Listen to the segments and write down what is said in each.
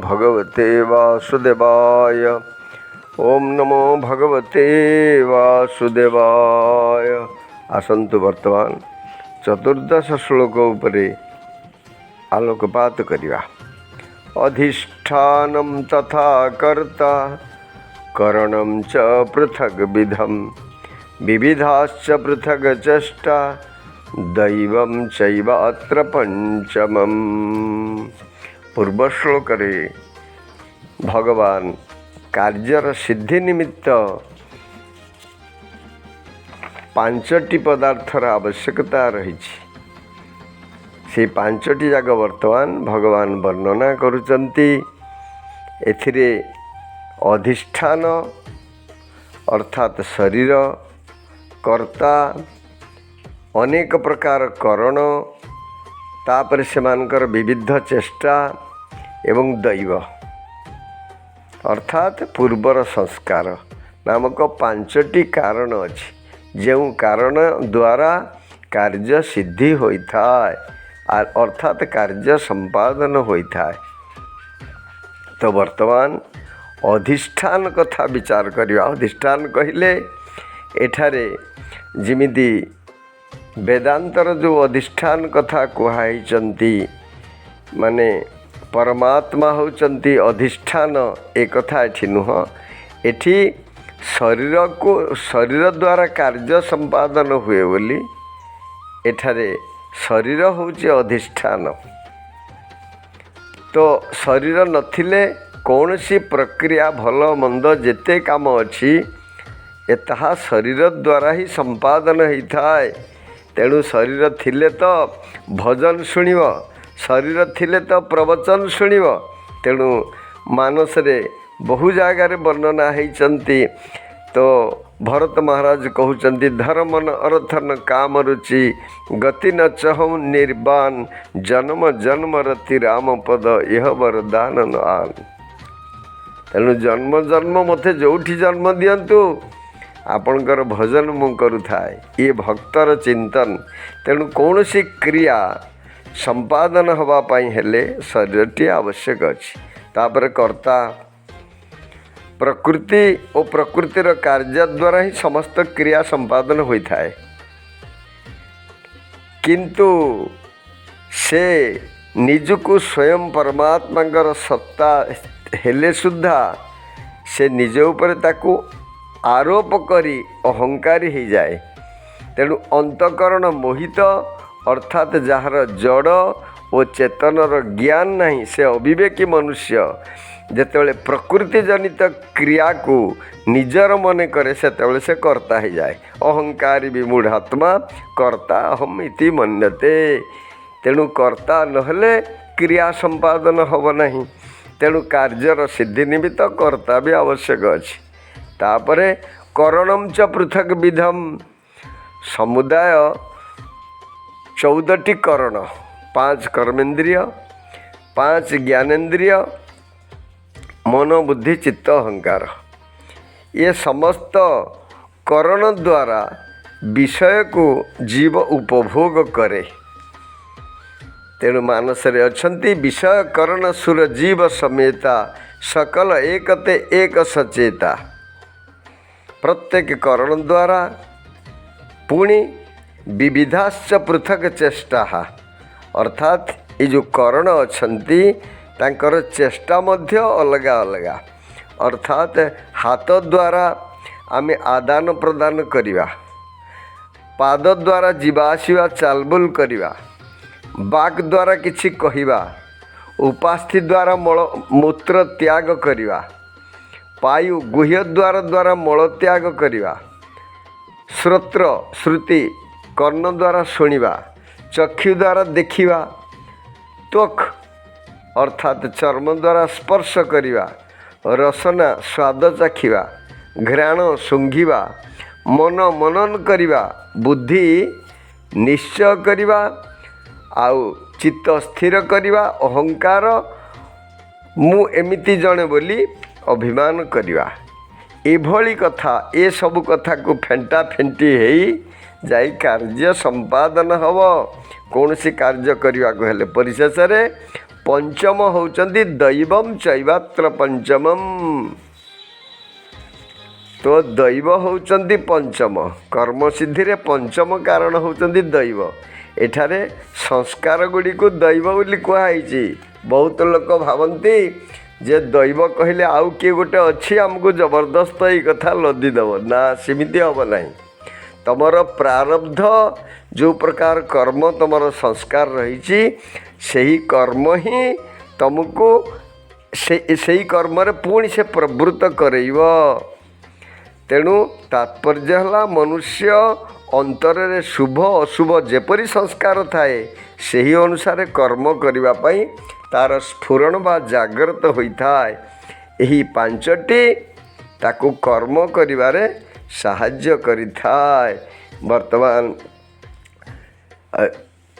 भगवते वासुदेवाय। ओम नमो भगवते वासुदेवाय। आसन्तु वर्तमान चतुर्दश श्लोक उपरे आलोकपात करिवा। अधिष्ठानं तथा कर्ता करणं च पृथग् विधं विविधाश्च पृथग् चेष्टा दैवं चैवात्र पंचमम्। पूर्व श्लोक भगवान कार्यर सिद्धि निमित्त पांचटी पदार्थर आवश्यकता रही। से पांचटी जाक वर्तमान भगवान वर्णना करुचंती। एथिरे अधिष्ठान अर्थात शरीर, कर्ता, अनेक प्रकार करण, तापर सेमानकर विविध चेष्टा एवं दैव अर्थात पूर्वर संस्कार नामक पांचटी कारण अच्छी, जो कारण द्वारा कार्य सिद्धि होता है अर्थात कार्य संपादन होता है। तो वर्तमान अधिष्ठान कथा विचार करिया। अधिष्ठान कहले एठारे जिमिति वेदांतर जो अधिष्ठान कथा कहुचंती माने परमात्मा होचंती अधिष्ठान, एक कथा एठी नुह। एठी शरीर द्वारा कार्य संपादन हुए बोली एठारे शरीर होचे अधिष्ठान। तो शरीर नथिले कौनसी प्रक्रिया भल मंद जेते काम अच्छी एता शरीर द्वारा ही संपादन होता है। तेणु शरीर थिले तो भजन शुणिब, शरीर थिले तो प्रवचन शुणिब। तेणु मानस रे बहु जगार वर्णना होती। तो भरत महाराज कहते धर्म न अर्थ न काम रुचि गति न चहु निर्वाण जन्म जन्म रति राम पद यह वरदान न आन। तेणु जन्म जन्म मते जोठी जन्म दियंतु आपणकर भजन मु करुथाए ये भक्तर चिंतन। तेणु कौन सी क्रिया संपादन हवा पाई हेले शरीरटी आवश्यक अच्छी। तापर कर्ता प्रकृति और प्रकृतिर कार्य द्वारा ही समस्त क्रिया संपादन होता है। किंतु से निजको स्वयं परमात्मा सत्ता हेले सुद्धा से निज उपर ताकू आरोप करी अहंकारी हो जाए। तेणु अंतकरण मोहित अर्थात जार जड़ और चेतनर ज्ञान नहीं से अविवेकी मनुष्य जेतेबेले प्रकृति जनित क्रिया को निजर मन करे सेतेबेले से कर्ता हो जाए। अहंकारी विमूढ़ात्मा कर्ता अहम इति मन्यते। तेणु कर्ता नहले क्रिया संपादन हब नहीं। तेणु कार्यर सिद्धि निमित्त कर्ता भी आवश्यक अच्छी। तापरे करणम च पृथक विधम समुदाय 14टी करण, 5 कर्मेंद्रिय, 5 ज्ञानेन्द्रिय, मन बुद्धि चित्त अहंकार, ये समस्त करण द्वारा विषय को जीव उपभोग करे। तेणु मानस रे अछंती विषय करण सुर जीव समेता सकल एकते एक सचेता। प्रत्येक करण द्वारा पुणी विविधाश्च पृथक चेष्टा अर्थात ये जो करण अछंती तांकर चेष्टा मध्य अलगा अलगा। अर्थात हाथ द्वारा आमे आदान प्रदान करिवा, पाद द्वारा जीवा आसिवा चालबुल करिवा, बाक द्वारा किछि कहिवा, उपास्थि द्वारा मल मूत्र त्याग करिवा, पायु गुह्य द्वारा मल त्याग करिवा, श्रोत्र श्रुति कर्ण द्वारा शुणिवा, चक्षु द्वारा देखिवा, त्वक अर्थात चर्म द्वारा स्पर्श करिवा, रसना स्वाद चाखिवा, घ्राण सूंघिवा, मन मनन करिवा, बुद्धि निश्चय करिवा, आउ चित्त स्थिर करिवा, अहंकार मु एमिति जणे बोली अभिमान करिवा। एभली कथा ए सब कथा को फेंटा फेंटी हेई जाई कार्य संपादन हब। कौन सी कार्य करने को हेले परिशेष पंचम होचंदी दैवम चैवात्र पंचमम। तो दैव होचंदी पंचम, कर्म सिद्धि रे पंचम कारण होचंदी दैव। एठारे संस्कार गुड़ी को दैव बोली कहुई। बहुत लोक भावती जे दैव कहले आउ किए गोटे अच्छी आमको जबरदस्त ये कथा लदिदेव ना, सेमिति हम ना। तमर प्रारब्ध जो प्रकार कर्म तमर संस्कार रही सही कर्म ही तुमको से कर्म रे पुणी से प्रवृत्त करैब। तेणु तात्पर्य है मनुष्य अंतर रे शुभ अशुभ जेपरी संस्कार थाए सही अनुसार कर्म करने तार स्फुरण बा जागृत होता है। यही पांचटी ताकू कर्म करिबारे साहाय्य करिथाय। वर्तमान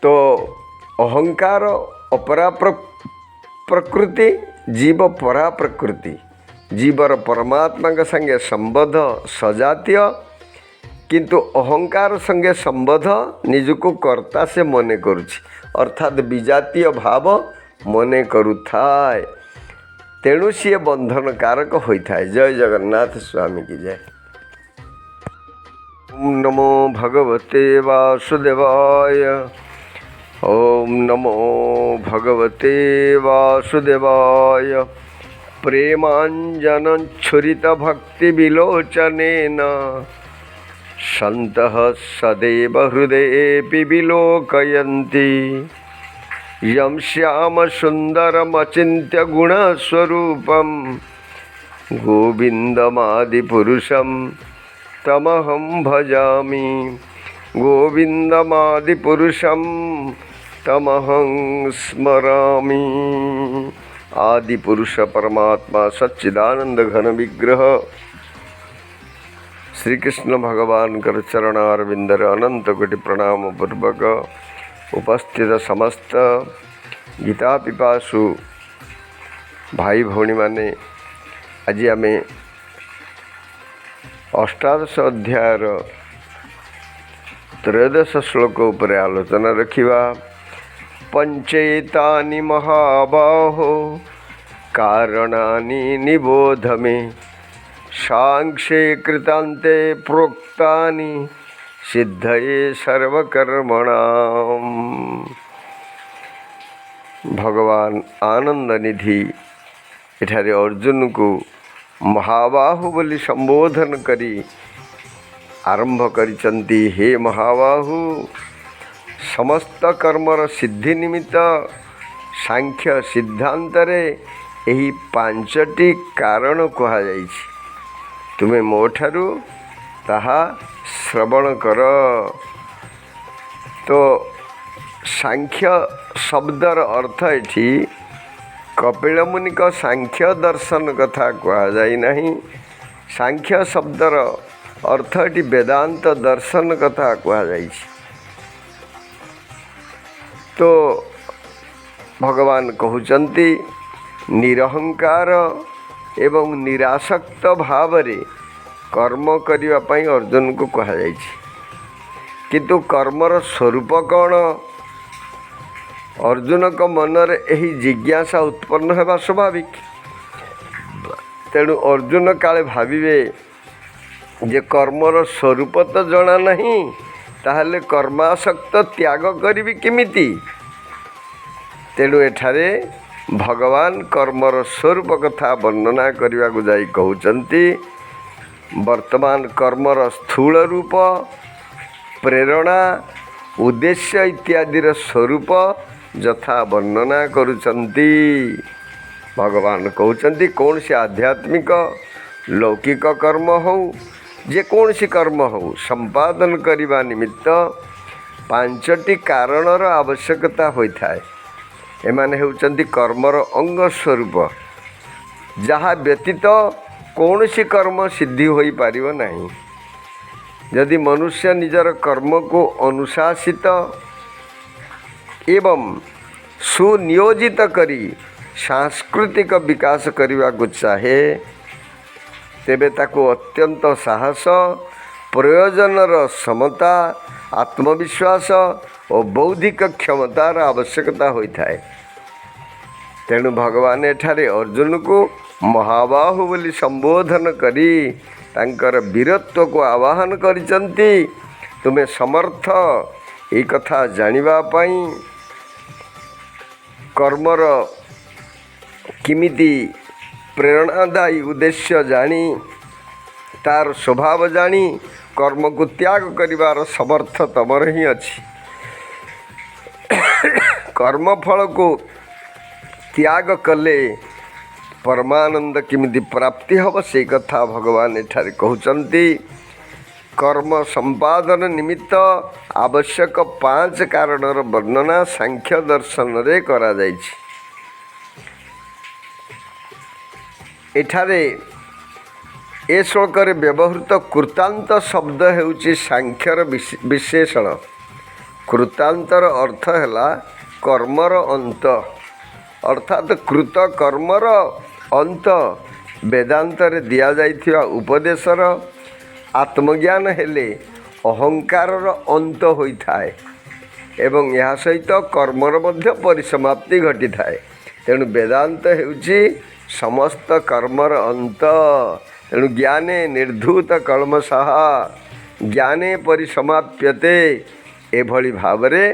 तो अहंकार अपरा प्रकृति, जीव परा प्रकृति। जीवर परमात्मा के संगे संबंध सजातीय, किंतु अहंकार संगे संबंध निजको कर्ता से मने करुछि, अर्थात विजातीय भाव मने करुथाय। तेणु सी बंधन कारक होता है। जय जगन्नाथ स्वामी की जय। ओम नमो भगवते वासुदेवाय। ओम नमो भगवते वासुदेवाय। प्रेमांजन छुरित भक्ति विलोचनेन सन्तः सदैव हृदयेऽपि विलोकयन्ति। यं श्याम सुन्दरमचिन्त्य गुणस्वरूपं गोविन्दमादिपुरुषं तमहं भजामि। गोविन्दमादिपुरुषं तमहं स्मरामि। आदि पुरुष परमात्मा सच्चिदानंद घन विग्रह श्री कृष्ण भगवान कर चरणारविंदर अनंत कोटि प्रणाम पूर्वक उपस्थित समस्त गीता पिपासु भाई भौणी माने आज आम अष्टादश अध्यायर त्रयोदश श्लोक उपरे आलोचना रखिबा। पंचेतानि महाबाहो कारणानि निबोध मे। सांख्ये कृतान्ते प्रोक्तानि सिद्धये सर्वकर्मणाम्। भगवान आनंद निधि एठारे अर्जुन को महाबाहु बोली संबोधन करी आरंभ करिसंती। हे महाबाहु, समस्त कर्मर सिद्धि निमित्त सांख्य सिद्धांत रे यही पांचटी कारण कहुई। तुम्हें मोठारू ताहा श्रवण कर। तो सांख्य शब्दर अर्थ एठी कपिल मुनि का सांख्य दर्शन कथा कहुई नहीं। सांख्य शब्दर अर्थ एठी वेदांत दर्शन कथा कहुई। तो भगवान कहउचंती निरहंकार एवं निरासक्त भाव रे कर्म करिवा पई अर्जुन को कहा जायछि। किंतु कर्मर स्वरूप कौन? अर्जुन को मनरे एही जिज्ञासा उत्पन्न हेबा स्वाभाविक। तेणु अर्जुन काले भाविबे जे कर्मर स्वरूप तो जना नहीं, ताहले कर्मासक्त त्याग करिबी केमिति? तेणु एठारे भगवान कर्मर स्वरूप कथा वर्णना करने को जाई कहउचंती। वर्तमान कर्मर स्थूल रूप, प्रेरणा, उद्देश्य इत्यादिर स्वरूप यथा वर्णना करुचंती। भगवान कहउचंती कौन से आध्यात्मिक लौकिक कर्म हो, जे कौन सी कर्म हो, संपादन करने निमित्त पांचटी कारणर आवश्यकता होता है। एमाने हेउचंती कर्मर अंग स्वरूप, जहाँ व्यतीत कौन सी कर्म सिद्धि होई पारिबो नहीं। यदि मनुष्य निजर कर्म को अनुशासित एवं सुनियोजित करी सांस्कृतिक विकास करने को चाहे, तेबे ताको अत्यंत साहस, प्रयोजनर समता, आत्मविश्वास और बौद्धिक क्षमतार आवश्यकता होता है। ତେଣୁ ଭଗବାନ ଏଠାରେ ଅର୍ଜୁନକୁ ମହାବାହୁ ବୋଲି ସମ୍ବୋଧନ କରି ତାଙ୍କର ବୀରତ୍ୱକୁ ଆବାହନ କରିଛନ୍ତି। ତୁମେ ସମର୍ଥ ଏହି କଥା ଜାଣିବା ପାଇଁ କର୍ମର କେମିତି ପ୍ରେରଣାଦାୟୀ ଉଦ୍ଦେଶ୍ୟ ଜାଣି ତାର ସ୍ୱଭାବ ଜାଣି କର୍ମକୁ ତ୍ୟାଗ କରିବାର ସମର୍ଥ ତମର ହିଁ ଅଛି। କର୍ମଫଳକୁ ତ୍ୟାଗ କଲେ ପରମାନନ୍ଦ କେମିତି ପ୍ରାପ୍ତି ହେବ ସେଇ କଥା ଭଗବାନ ଏଠାରେ କହୁଛନ୍ତି। କର୍ମ ସମ୍ପାଦନ ନିମିତ୍ତ ଆବଶ୍ୟକ 5 କାରଣର ବର୍ଣ୍ଣନା ସାଂଖ୍ୟ ଦର୍ଶନରେ କରାଯାଇଛି। ଏଠାରେ ଏ ଶ୍ଳୋକରେ ବ୍ୟବହୃତ କୃତାନ୍ତ ଶବ୍ଦ ହେଉଛି ସାଂଖ୍ୟର ବିଶେଷଣ। କୃତାନ୍ତର ଅର୍ଥ ହେଲା କର୍ମର ଅନ୍ତ, ଅର୍ଥାତ୍ କୃତ କର୍ମର ଅନ୍ତ। ବେଦାନ୍ତରେ ଦିଆଯାଇଥିବା ଉପଦେଶର ଆତ୍ମଜ୍ଞାନ ହେଲେ ଅହଙ୍କାରର ଅନ୍ତ ହୋଇଥାଏ ଏବଂ ଏହା ସହିତ କର୍ମର ମଧ୍ୟ ପରିସମାପ୍ତି ଘଟିଥାଏ। ତେଣୁ ବେଦାନ୍ତ ହେଉଛି ସମସ୍ତ କର୍ମର ଅନ୍ତ। ତେଣୁ ଜ୍ଞାନେ ନିର୍ଧୂତ କଳମଶଃ ଜ୍ଞାନେ ପରିସମାପ୍ୟତେ, ଏଭଳି ଭାବରେ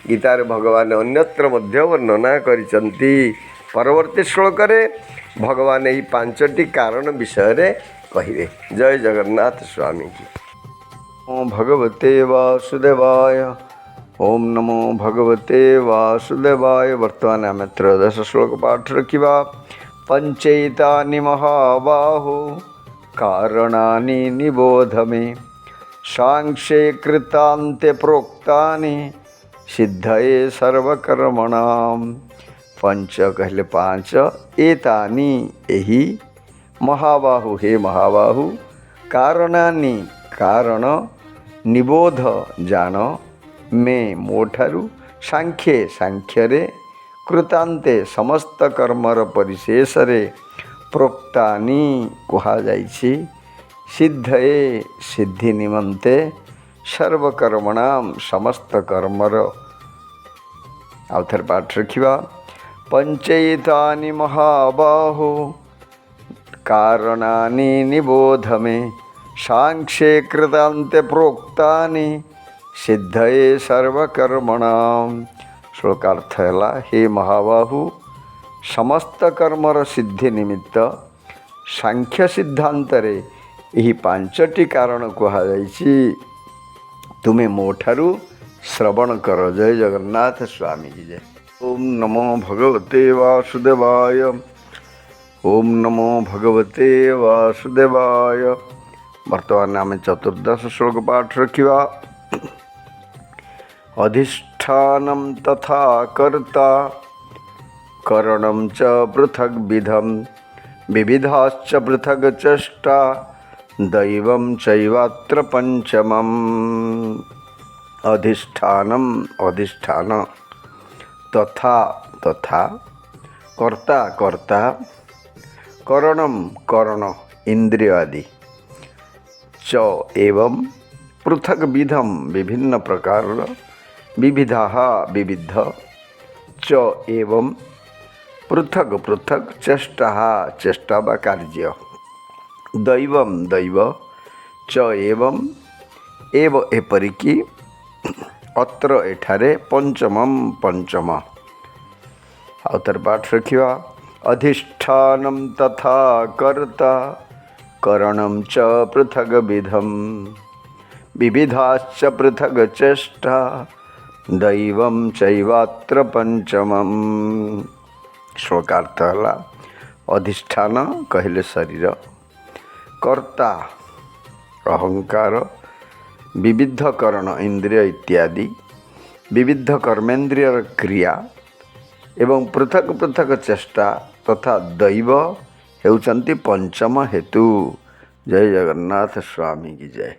ଗୀତାରେ ଭଗବାନ ଅନ୍ୟତ୍ର ମଧ୍ୟ ବର୍ଣ୍ଣନା କରିଛନ୍ତି। ପରବର୍ତ୍ତୀ ଶ୍ଳୋକରେ ଭଗବାନ ଏହି 5ଟି କାରଣ ବିଷୟରେ କହିବେ। ଜୟ ଜଗନ୍ନାଥ ସ୍ୱାମୀ କି। ଓମ୍ ଭଗବତେ ବାସୁଦେବାୟ। ଓମ୍ ନମୋ ଭଗବତେ ବାସୁଦେବାୟ। ବର୍ତ୍ତମାନ ଆମେ ତ୍ରୟୋଦଶ ଶ୍ଲୋକ ପାଠ ରଖିବା। ପଞ୍ଚୈତାନି ମହାବାହୁ କାରଣାନି ନିବୋଧ ମେ, ସାଂଖ୍ୟେ କୃତାନ୍ତେ ପ୍ରୋକ୍ତାନି ସିଦ୍ଧये ସର୍ବକର୍ମଣାମ୍। ପଞ୍ଚ କହିଲେ 5, ଏତାନି ଏହି, ମହାବାହୁ ହେ ମହାବାହୁ, କାରଣାନି କାରଣ, ନିବୋଧ ଜାଣ, ମେ ମୋଠାରୁ, ସାଂଖ୍ୟେ ସାଂଖ୍ୟରେ, କୃତାନ୍ତେ ସମସ୍ତ କର୍ମର ପରିଶେଷରେ, ପ୍ରୋକ୍ତାନି କୁହାଯାଇଛି, ସିଦ୍ଧये ସିଦ୍ଧି ନିମନ୍ତେ, ସର୍ବକର୍ମଣାମ୍ ସମସ୍ତ କର୍ମର। ଆଉ ଥରେ ପାଠ ରଖିବା। ପଞ୍ଚୈତାନି ମହାବାହୁ କାରଣାନି ନିବୋଧ ମେ, ସାଂଖ୍ୟେ କୃତାନ୍ତେ ପ୍ରୋକ୍ତାନି ସିଦ୍ଧये ସର୍ବକର୍ମଣାମ୍। ଶ୍ଲୋକାର୍ଥ ହେଲା, ହେ ମହାବାହୁ, ସମସ୍ତ କର୍ମର ସିଦ୍ଧି ନିମିତ୍ତ ସାଂଖ୍ୟ ସିଦ୍ଧାନ୍ତରେ ଏହି 5ଟି କାରଣ କୁହାଯାଇଛି। ତୁମେ ମୋ ଠାରୁ ଶ୍ରବଣ କର। ଜୟ ଜଗନ୍ନାଥ ସ୍ୱାମୀ କି ଜୟ। ଓମ୍ ନମୋ ଭଗବତେ ବାସୁଦେବାୟ। ଓମ୍ ନମୋ ଭଗବତେ ବାସୁଦେବାୟ। ବର୍ତ୍ତମାନ ଆମେ ଚତୁର୍ଦ୍ଦଶ ଶ୍ଲୋକ ପାଠ ରଖିବା। ଅଧିଷ୍ଠାନଂ ତଥା କର୍ତ୍ତା କरणं च पृथग्विधं विविधाश्च पृथग् चेष्टा दैवं चैवात्र पंचमम्। अधिष्ठानम अधिष्ठान, तथा तथा, कर्ता कर्ता, करणम करण इंद्रिय आदि, च एवं पृथग्विधम विभिन्न प्रकार, विविधाः विविध, च एवं पृथक पृथक, चेष्टा चेष्टा बा कार्य, दैवम दैव, च एवं एव एपरिकी, अत्र एठारे पंचमम पंचम। आउतर पाठ रखिवा। अधिष्ठानम तथा कर्ता करणम च पृथग्विधम विविधाश्च पृथग् चेष्टा दैवं चैवात्र पंचमम्। श्लोकार्थ है, अधिष्ठान कहले शरीर, कर्ता अहंकार, विविध करण इंद्रिय इत्यादि, विविध कर्मेन्द्रिय क्रिया एवं पृथक पृथक चेष्टा तथा दैव हेउचंती पंचम हेतु। जय जगन्नाथ स्वामी की जय।